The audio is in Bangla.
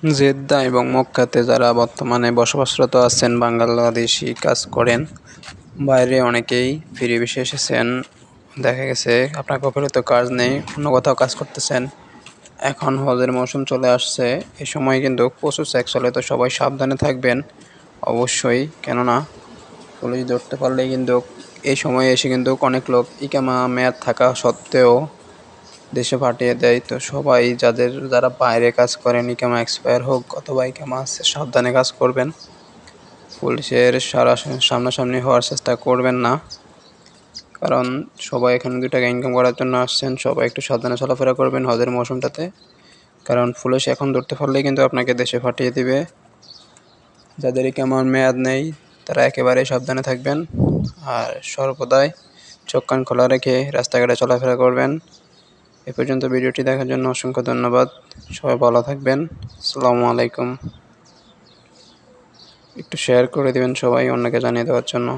জেদ্দা এবং মক্কাতে যারা বর্তমানে বসবাসরত আছেন বাংলাদেশি কাজ করেন, বাইরে অনেকেই ফিরে ভেসে এসেছেন। দেখা গেছে আপনার পকেটে তো কাজ নেই, অন্য কোথাও কাজ করতেছেন। এখন হজের মৌসুম চলে আসছে, এই সময় কিন্তু প্রচুর চেক চলে, তো সবাই সাবধানে থাকবেন অবশ্যই। কেননা পুলিশ ধরতে পারলেই কিন্তু এই সময়ে এসে কিন্তু অনেক লোক ইকামা মেয়াদ থাকা সত্ত্বেও দেশে পাঠিয়ে দেয়। তো সবাই যারা বাইরে কাজ করেন, ইকামা এক্সপায়ার হোক অথবা ইকামা আছে, সাবধানে কাজ করবেন। পুলিশের সামনাসামনি হওয়ার চেষ্টা করবেন না, কারণ সবাই এখানে 2 টাকা ইনকাম করার জন্য আসছেন। সবাই একটু সাবধানে চলাফেরা করবেন হজের মৌসুমটাতে, কারণ পুলিশ এখন ধরতে পারলেই কিন্তু আপনাকে দেশে পাঠিয়ে দিবে। যাদের ইকামার মেয়াদ নেই তারা একেবারেই সাবধানে থাকবেন, আর সর্বদাই চোখ কান খোলা রেখে রাস্তাঘাটে চলাফেরা করবেন। এ পর্যন্ত ভিডিওটি দেখার জন্য অসংখ্য ধন্যবাদ। সবাই ভালো থাকবেন। আসসালামু আলাইকুম। একটু শেয়ার করে দিবেন সবাই অন্যকে জানিয়ে দেওয়ার জন্য।